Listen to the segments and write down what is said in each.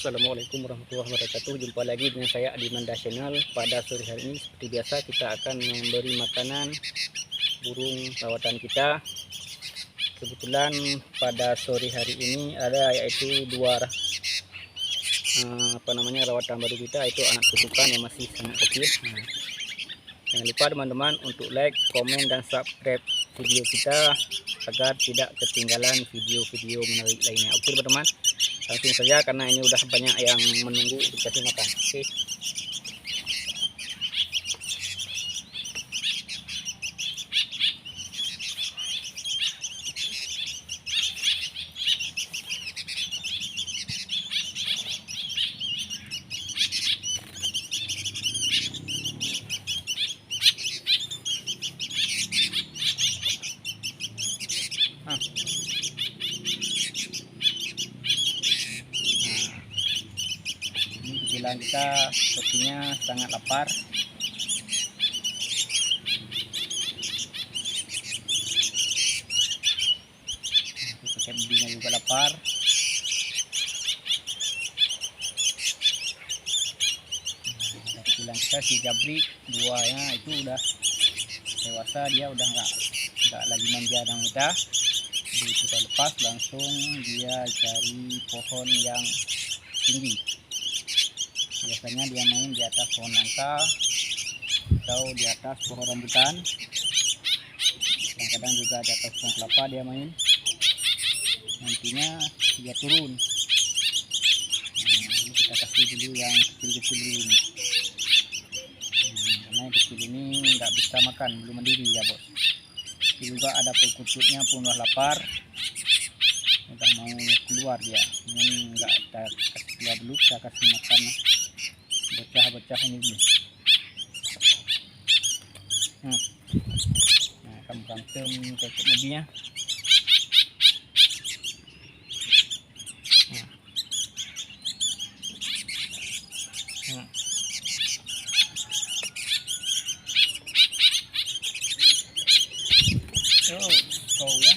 Assalamualaikum warahmatullahi wabarakatuh. Jumpa lagi dengan saya Adi Manda Channel. Pada sore hari ini seperti biasa kita akan memberi makanan burung rawatan kita. Kebetulan pada sore hari ini ada yaitu dua rawatan baru kita, itu anak kutukan yang masih sangat kecil. Jangan lupa teman-teman untuk like, komen, dan subscribe video kita agar tidak ketinggalan video-video menarik lainnya. Oke teman-teman, langsung saja karena ini udah banyak yang menunggu dikasih makan. Oke. Ini bilang kita sepertinya sangat lapar. Pakai bibinya juga lapar. Bilang kita si Jabri duanya itu udah dewasa, dia udah nggak lagi manja dengan kita. Jadi kita lepas langsung dia cari pohon yang tinggi. Biasanya dia main di atas pohon nangka atau di atas pohon rambutan. Kadang-kadang juga di atas pohon kelapa dia main. Nantinya dia turun. Ini kita kasih dulu yang kecil-kecil ini. Karena yang kecil ini nggak bisa makan, belum mandiri ya bos. Ini juga ada perkututnya pun udah lapar, udah mau keluar dia. Ini nggak kita kasih keluar dulu, kita kasih makan bocah-bocah ini dulu. Nah, akan berantem kekok mobilnya. Oh, kau ya.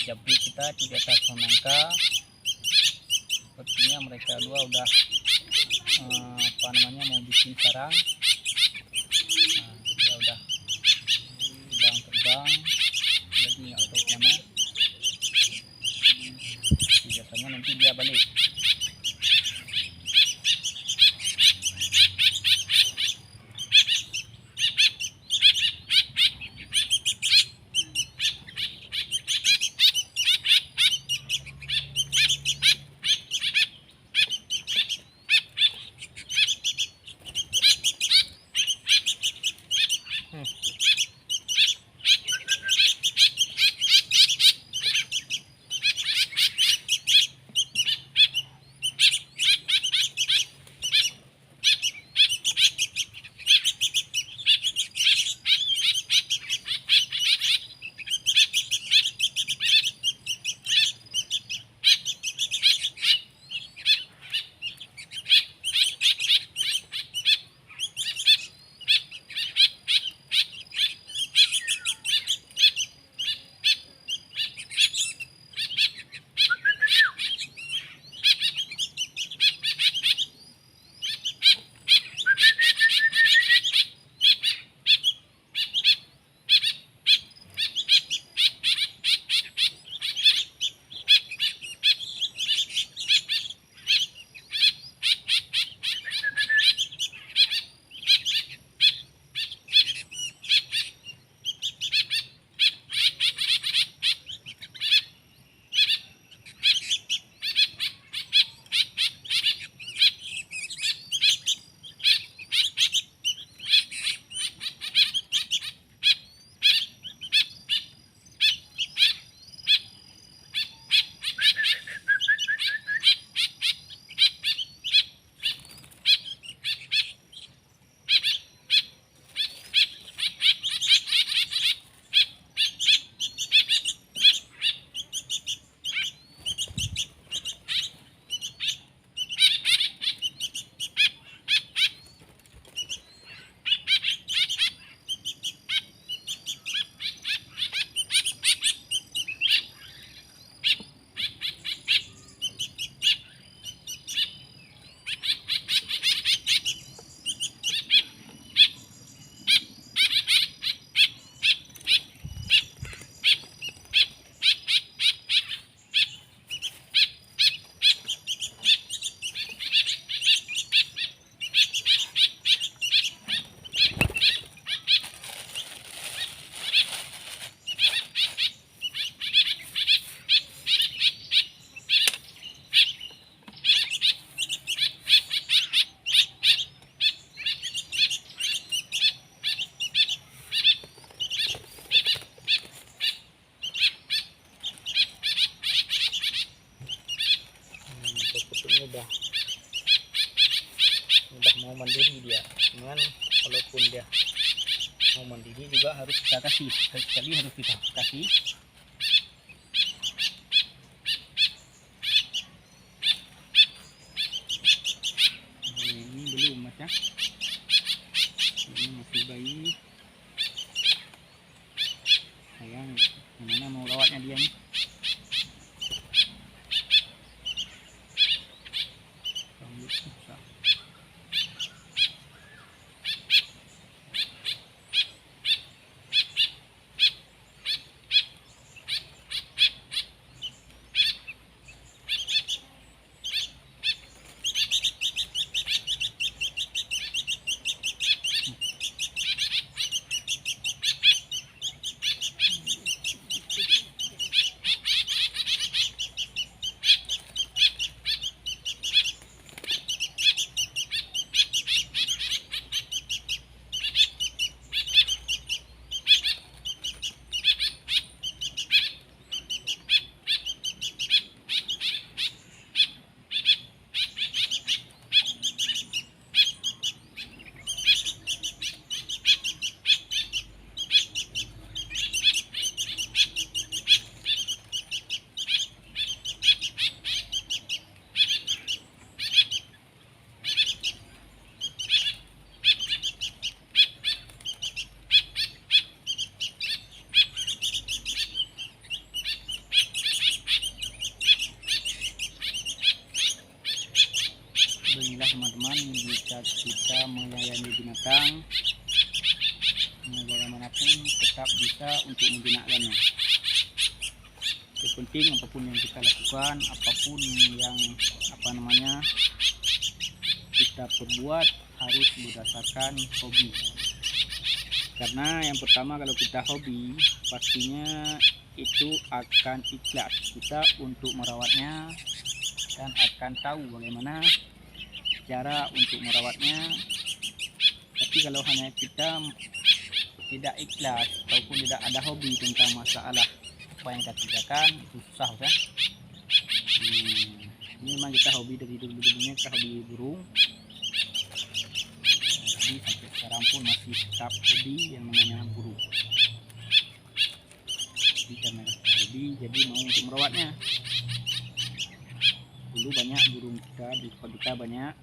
Jabri kita di atas pohon nangka. Sepertinya mereka dua udah mau bikin sarang. Dia udah terbang lagi nggak tahu kemana. Biasanya nanti dia balik. walaupun dia mau mendidih juga harus kita kasih, sekali harus kita kasih. Ini belum mas ya, ini masih bayi. Sayang, gimana mau rawatnya dia nih. Rambut susah. Beginilah teman-teman, jika kita melayani binatang bagaimanapun tetap bisa untuk menggunakannya. Yang penting apapun yang kita lakukan, apapun yang kita perbuat harus berdasarkan hobi. Karena yang pertama, kalau kita hobi pastinya itu akan ikhlas kita untuk merawatnya dan akan tahu bagaimana cara untuk merawatnya. Tapi kalau hanya kita tidak ikhlas ataupun tidak ada hobi tentang masalah apa yang kita kerjakan, itu susah kan. Ini memang kita hobi dari dulu-dulunya, kita hobi burung. Jadi sampai sekarang pun masih tetap hobi yang namanya burung. Jadi karena kita hobi, jadi mau untuk merawatnya. Dulu banyak burung kita di kota kita banyak.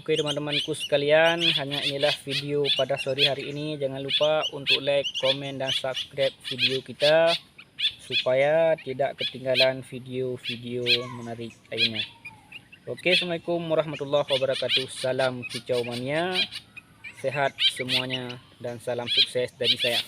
Oke teman-temanku sekalian, hanya inilah video pada sore hari ini. Jangan lupa untuk like, komen, dan subscribe video kita supaya tidak ketinggalan video-video menarik lainnya. Oke, Assalamualaikum warahmatullahi wabarakatuh. Salam kicau mania, sehat semuanya dan salam sukses dari saya.